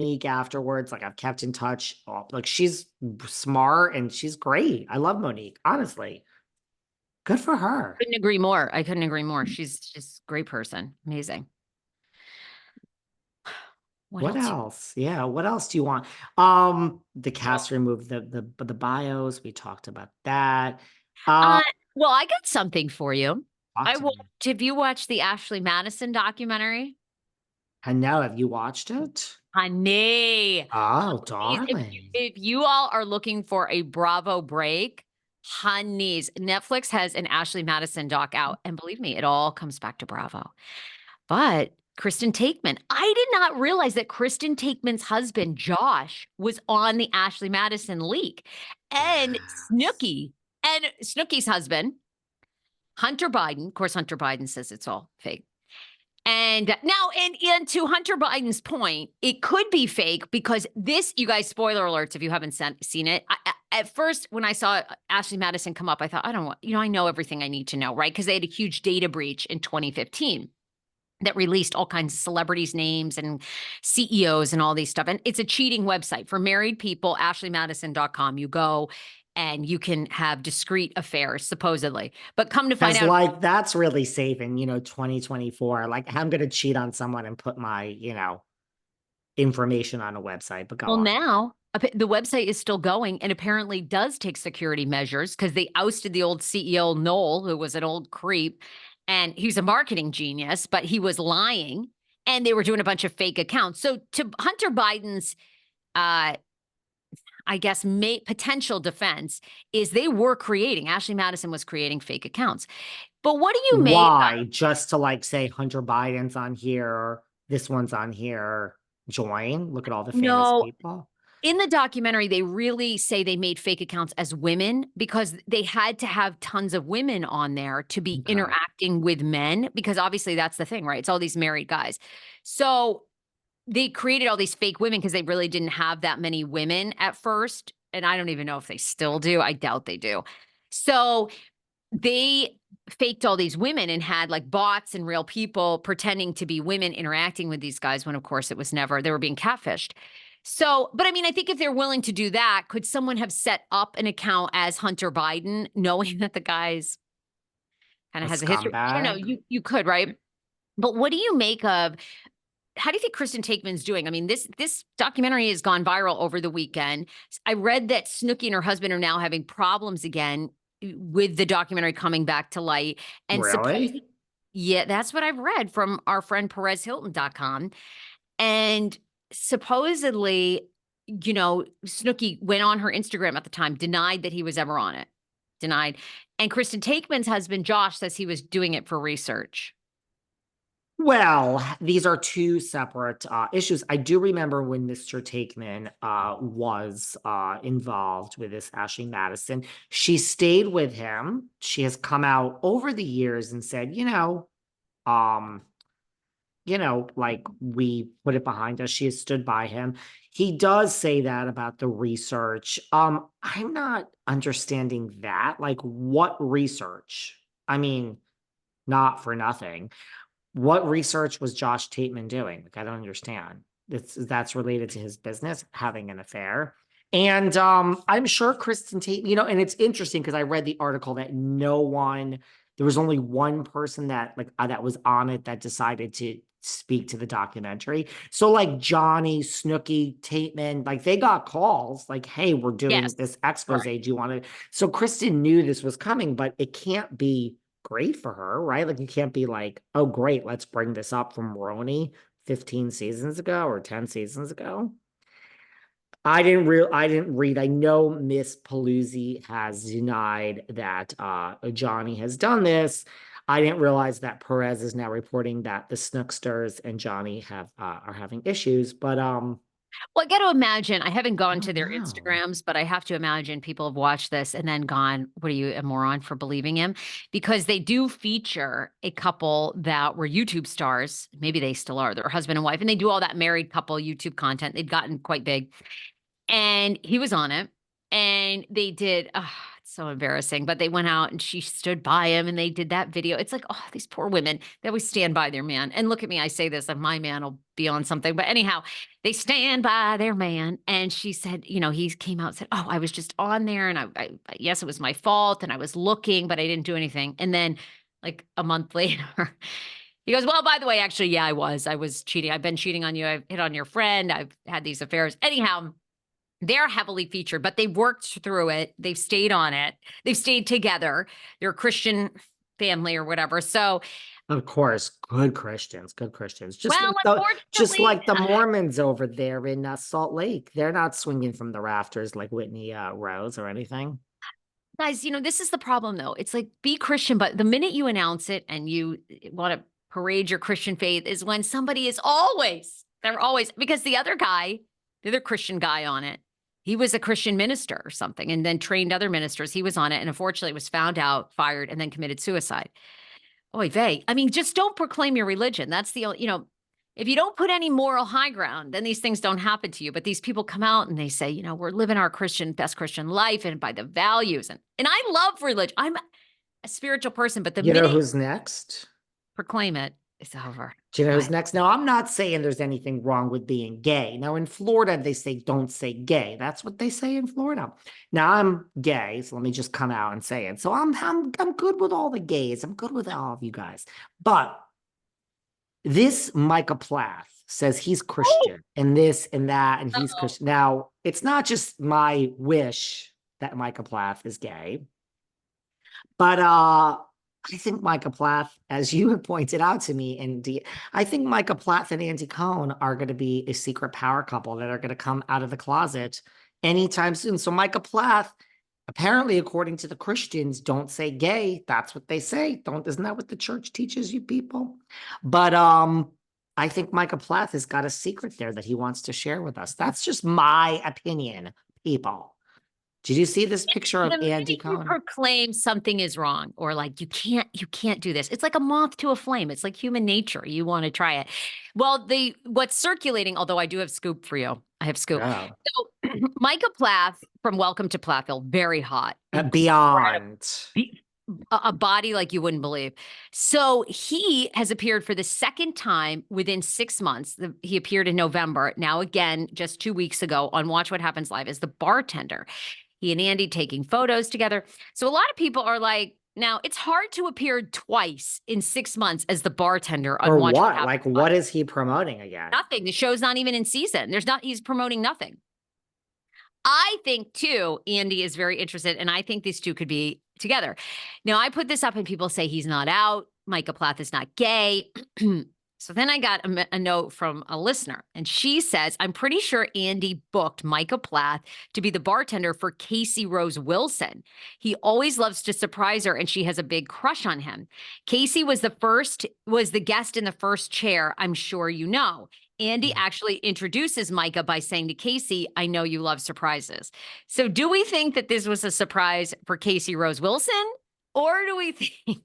Monique afterwards. Like I've kept in touch. Like she's smart and she's great. I love Monique, honestly. Good for her. Couldn't agree more. I couldn't agree more. She's just a great person. Amazing. What What else? else? Yeah, what else do you want? The cast removed the bios. We talked about that. Uh, Uh, well, I got something for you. talk I to me. watched, have you watched the Ashley Madison documentary? Hanel, have you watched it? Honey, Oh, please, darling. if you all are looking for a Bravo break, honeys, Netflix has an Ashley Madison doc out. And believe me, it all comes back to Bravo. But Kristen Taekman, I did not realize that Kristen Taekman's husband, Josh, was on the Ashley Madison leak. And Yes. Snooki's husband, Hunter Biden, of course, Hunter Biden says it's all fake. And now, and to Hunter Biden's point, it could be fake because this, you guys, spoiler alerts if you haven't seen it. At first, when I saw Ashley Madison come up, I thought, I don't want, I know everything I need to know, right? Because they had a huge data breach in 2015 that released all kinds of celebrities' names and CEOs and all these stuff. And it's a cheating website for married people, ashleymadison.com. You go and you can have discreet affairs, supposedly. But come to find Because out, like that's really safe in, 2024. Like I'm gonna cheat on someone and put my, information on a website, but go well, on. now the website is still going and apparently does take security measures because they ousted the old CEO, Noel, who was an old creep. And he's a marketing genius, but he was lying and they were doing a bunch of fake accounts. So to Hunter Biden's I guess, potential defense is they were creating, Ashley Madison was creating fake accounts. But what do you make? Why? Just to like say Hunter Biden's on here, this one's on here, join. Look at all the famous No, people. in the documentary, they really say they made fake accounts as women because they had to have tons of women on there to be Okay. interacting with men because obviously that's the thing, right? It's all these married guys. So they created all these fake women because they really didn't have that many women at first. And I don't even know if they still do. I doubt they do. So they faked all these women and had like bots and real people pretending to be women interacting with these guys when of course it was never, they were being catfished. So, but I mean, I think if they're willing to do that, could someone have set up an account as Hunter Biden, knowing that the guy's kind A of has a history? I don't know. scumbag. You could, right? But what do you make of how do you think Kristen Taekman's doing? I mean, this documentary has gone viral over the weekend. I read that Snooki and her husband are now having problems again with the documentary coming back to light. And Really? supposedly, yeah, that's what I've read from our friend PerezHilton.com. And supposedly, Snooki went on her Instagram at the time, denied that he was ever on it. Denied. And Kristen Taekman's husband, Josh, says he was doing it for research. Well, these are two separate issues. I do remember when Mr. Takeman was involved with this Ashley Madison. She stayed with him. She has come out over the years and said, um, like we put it behind us. She has stood by him. He does say that about the research. I'm not understanding that. Like, what research? I mean, not for nothing. What research was Josh Tateman doing? Like, I don't understand. That's related to his business, having an affair. And I'm sure Kristen Tate, and it's interesting because I read the article that there was only one person that was on it that decided to speak to the documentary. So like Jionni, Snooki, Tateman, like they got calls like, hey, we're doing Yes. this expose. Do Right. you want to? So Kristen knew this was coming, but it can't be great for her, right? Like you can't be like, oh, great, let's bring this up from RHONY 15 seasons ago or 10 seasons ago. I didn't read. I know Miss Paluzzi has denied that Johnny has done this. I didn't realize that Perez is now reporting that the Snooksters and Johnny are having issues, but Well, I got to imagine, I haven't I gone to don't their know. Instagrams, but I have to imagine people have watched this and then gone, what are you, a moron for believing him? Because they do feature a couple that were YouTube stars. Maybe they still are. They're husband and wife, and they do all that married couple YouTube content. They'd gotten quite big. And he was on it. And they did, it's So embarrassing. But they went out and she stood by him and they did that video. It's like, oh, these poor women, they always stand by their man. And look at me, I say this, like my man will be on something. But anyhow, they stand by their man. And she said, he came out and said, oh, I was just on there. And yes, it was my fault. And I was looking, but I didn't do anything. And then like a month later, he goes, well, by the way, actually, yeah, I was cheating. I've been cheating on you. I've hit on your friend. I've had these affairs. Anyhow, they're heavily featured, but they worked through it. They've stayed on it. They've stayed together. They're a Christian family or whatever. So, of course, good Christians. Just well, just unfortunately, like the Mormons over there in Salt Lake. They're not swinging from the rafters like Whitney Rose or anything. guys, this is the problem though. It's like be Christian, but the minute you announce it and you want to parade your Christian faith is when somebody is they're always, because the other Christian guy on it, he was a Christian minister or something and then trained other ministers. He was on it and unfortunately was found out, fired, and then committed suicide. Oy vey. I mean, just don't proclaim your religion. That's the, if you don't put any moral high ground, then these things don't happen to you. But these people come out and they say, we're living our best Christian life and by the values. And I love religion. I'm a spiritual person, but the You know minute who's next? proclaim it, it's over. Do you know who's next? Now, I'm not saying there's anything wrong with being gay. Now, in Florida, they say don't say gay. That's what they say in Florida. Now, I'm gay, so let me just come out and say it. So I'm good with all the gays. I'm good with all of you guys. But this Micah Plath says he's Christian and this and that, and he's Christian. Now, it's not just my wish that Micah Plath is gay, but I think Micah Plath, as you have pointed out to me, and I think Micah Plath and Andy Cohen are going to be a secret power couple that are going to come out of the closet anytime soon. So Micah Plath, apparently, according to the Christians, don't say gay. That's what they say. Isn't that what the church teaches you people? But I think Micah Plath has got a secret there that he wants to share with us. That's just my opinion, people. Did you see this picture of Andy Cohen? You proclaim something is wrong, or like you can't do this. It's like a moth to a flame. It's like human nature. You want to try it. Well, what's circulating, although I do have scoop for you. I have scoop. Oh. So Micah Plath from Welcome to Plathville, very hot. Beyond. A body like you wouldn't believe. So he has appeared for the second time within 6 months. He appeared in November. Now again, just 2 weeks ago on Watch What Happens Live as the bartender. He and Andy taking photos together. So a lot of people are like, now it's hard to appear twice in 6 months as the bartender on Watch What Happens Like, Live. what is he promoting again? Nothing. The show's not even in season. He's promoting nothing. I think too, Andy is very interested, and I think these two could be together. Now, I put this up and people say he's not out. Micah Plath is not gay. So then I got a note from a listener, and she says, I'm pretty sure Andy booked Micah Plath to be the bartender for Casey Rose Wilson. He always loves to surprise her, and she has a big crush on him. Casey was the guest in the first chair, I'm sure you know. Andy actually introduces Micah by saying to Casey, I know you love surprises. So do we think that this was a surprise for Casey Rose Wilson? Or do we think